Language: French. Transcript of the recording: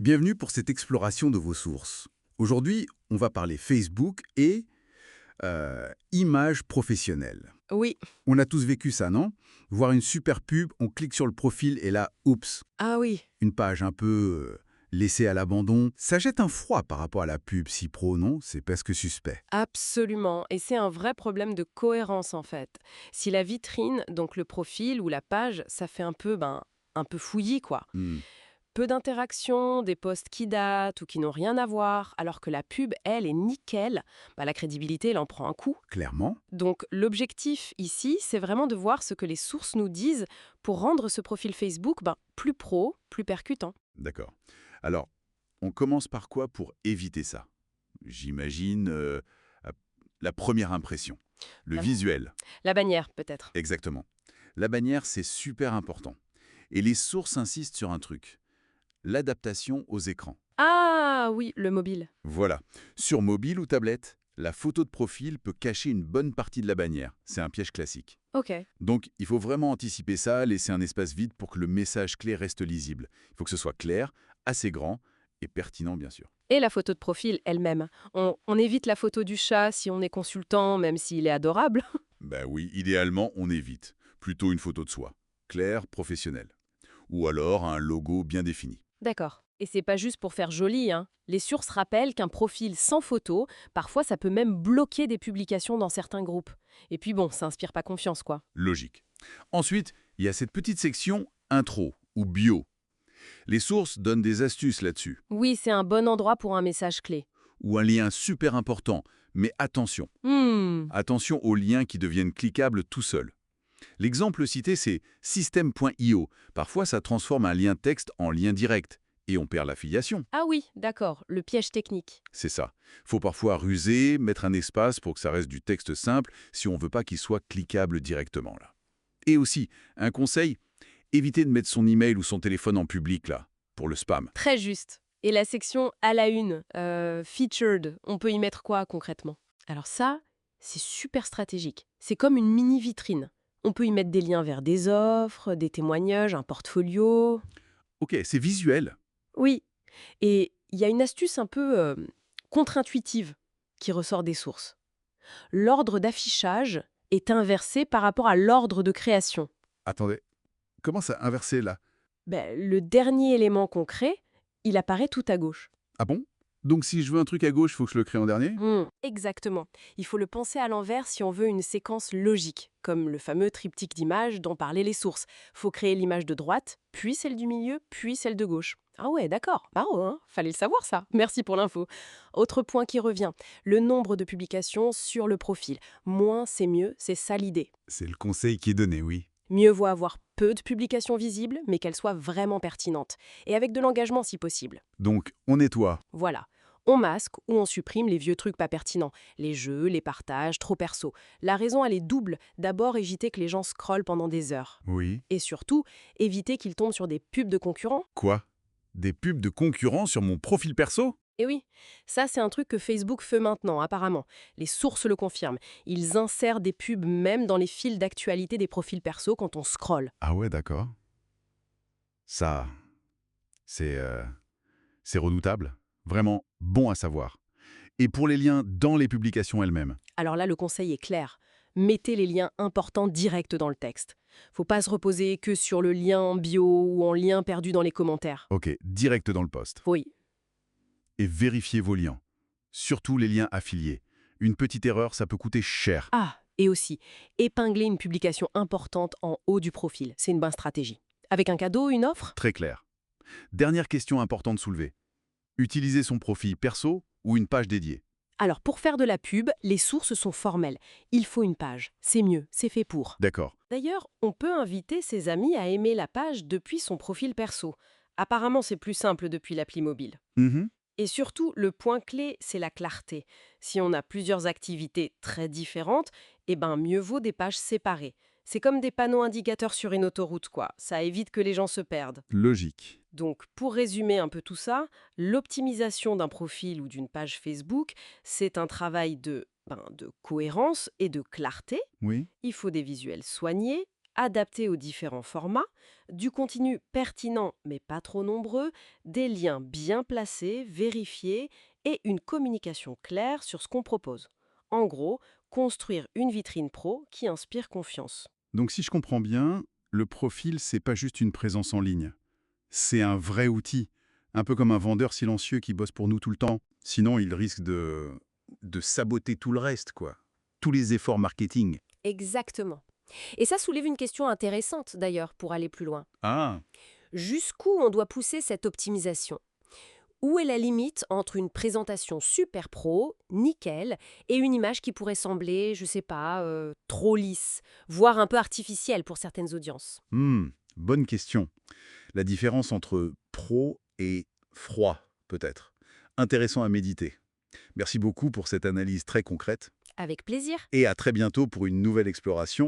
Bienvenue pour cette exploration de vos sources. Aujourd'hui, on va parler Facebook et images professionnelles. Oui. On a tous vécu ça, non? Voir une super pub, on clique sur le profil et là, oups, Ah oui. une page un peu laissée à l'abandon. Ça jette un froid par rapport à la pub si pro, non? C'est presque suspect. Absolument. Et c'est un vrai problème de cohérence en fait. Si la vitrine, donc le profil ou la page, ça fait un peu fouillis quoi. Hmm, Peu d'interactions, des posts qui datent ou qui n'ont rien à voir, alors que la pub, elle, est nickel, la crédibilité, elle en prend un coup. clairement. Donc l'objectif ici, c'est vraiment de voir ce que les sources nous disent pour rendre ce profil Facebook plus pro, plus percutant. D'accord. Alors, on commence par quoi pour éviter ça? J'imagine la première impression, le La, visuel. la bannière, peut-être. Exactement. La bannière, c'est super important. Et les sources insistent sur un truc, l'adaptation aux écrans. Ah oui, le mobile. Voilà. Sur mobile ou tablette, la photo de profil peut cacher une bonne partie de la bannière. C'est un piège classique. Ok. Donc, il faut vraiment anticiper ça, laisser un espace vide pour que le message clé reste lisible. Il faut que ce soit clair, assez grand et pertinent, bien sûr. Et la photo de profil elle-même. On évite la photo du chat si on est consultant, même s'il est adorable. Ben oui, idéalement, on évite. Plutôt une photo de soi. Claire, professionnelle. Ou alors un logo bien défini. D'accord. Et c'est pas juste pour faire joli, hein. Les sources rappellent qu'un profil sans photo, parfois ça peut même bloquer des publications dans certains groupes. Et puis bon, ça inspire pas confiance, quoi. Logique. Ensuite, il y a cette petite section intro ou bio. Les sources donnent des astuces là-dessus, Oui, c'est un bon endroit pour un message clé. ou un lien super important. Mais attention, Hmm. attention aux liens qui deviennent cliquables tout seuls. L'exemple cité, c'est system.io. Parfois, ça transforme un lien texte en lien direct, et on perd l'affiliation. Ah oui, d'accord, le piège technique. C'est ça. Faut parfois ruser, mettre un espace pour que ça reste du texte simple, si on veut pas qu'il soit cliquable directement, là. Et aussi, un conseil, évitez de mettre son email ou son téléphone en public, là, pour le spam. Très juste. Et la section à la une, featured, on peut y mettre quoi concrètement? Alors ça, c'est super stratégique. C'est comme une mini vitrine. On peut y mettre des liens vers des offres, des témoignages, un portfolio. Ok, c'est visuel. Oui, et il y a une astuce un peu contre-intuitive qui ressort des sources. L'ordre d'affichage est inversé par rapport à l'ordre de création. Attendez, comment ça inversé là? Le dernier élément qu'on crée, il apparaît tout à gauche. Ah bon? Donc si je veux un truc à gauche, faut que je le crée en dernier? Exactement. Il faut le penser à l'envers si on veut une séquence logique, comme le fameux triptyque d'images dont parlaient les sources. Faut créer l'image de droite, puis celle du milieu, puis celle de gauche. Ah ouais, d'accord. Marrant, hein. Fallait le savoir ça. Merci pour l'info. Autre point qui revient, le nombre de publications sur le profil. Moins c'est mieux, c'est ça l'idée. C'est le conseil qui est donné, oui. Mieux vaut avoir peu de publications visibles, mais qu'elles soient vraiment pertinentes. Et avec de l'engagement si possible. Donc, on nettoie. Voilà. On masque ou on supprime les vieux trucs pas pertinents. Les jeux, les partages, trop perso. La raison, elle est double. D'abord, éviter que les gens scrollent pendant des heures. Oui. Et surtout, éviter qu'ils tombent sur des pubs de concurrents. Quoi? Des pubs de concurrents sur mon profil perso? Et oui, ça c'est un truc que Facebook fait maintenant, apparemment. Les sources le confirment. Ils insèrent des pubs même dans les fils d'actualité des profils perso quand on scrolle. Ah ouais, d'accord. Ça, c'est c'est redoutable. Vraiment bon à savoir. Et pour les liens dans les publications elles-mêmes? Alors là, le conseil est clair. Mettez les liens importants directs dans le texte. Faut pas se reposer que sur le lien en bio ou en lien perdu dans les commentaires. Ok, direct dans le post. Oui. Et vérifiez vos liens. Surtout les liens affiliés. Une petite erreur, ça peut coûter cher. Ah, et aussi, épingler une publication importante en haut du profil. C'est une bonne stratégie. Avec un cadeau, une offre? Très clair. Dernière question importante soulevée. Utiliser son profil perso ou une page dédiée? Alors, pour faire de la pub, les sources sont formelles. Il faut une page. C'est mieux, c'est fait pour. D'accord. D'ailleurs, on peut inviter ses amis à aimer la page depuis son profil perso. Apparemment, c'est plus simple depuis l'appli mobile. Mhm. Et surtout, le point clé, c'est la clarté. Si on a plusieurs activités très différentes, mieux vaut des pages séparées. C'est comme des panneaux indicateurs sur une autoroute, quoi. Ça évite que les gens se perdent. Logique. Donc, pour résumer un peu tout ça, l'optimisation d'un profil ou d'une page Facebook, c'est un travail de cohérence et de clarté. Oui. Il faut des visuels soignés, adapté aux différents formats, du contenu pertinent mais pas trop nombreux, des liens bien placés, vérifiés et une communication claire sur ce qu'on propose. En gros, construire une vitrine pro qui inspire confiance. Donc si je comprends bien, le profil, c'est pas juste une présence en ligne. C'est un vrai outil, un peu comme un vendeur silencieux qui bosse pour nous tout le temps. Sinon, il risque de saboter tout le reste, quoi. Tous les efforts marketing. Exactement. Et ça soulève une question intéressante d'ailleurs pour aller plus loin. Ah, Jusqu'où on doit pousser cette optimisation? Où est la limite entre une présentation super pro, nickel, et une image qui pourrait sembler, je sais pas, trop lisse, voire un peu artificielle pour certaines audiences? bonne question. La différence entre pro et froid, peut-être. Intéressant à méditer. Merci beaucoup pour cette analyse très concrète Avec plaisir. et à très bientôt pour une nouvelle exploration.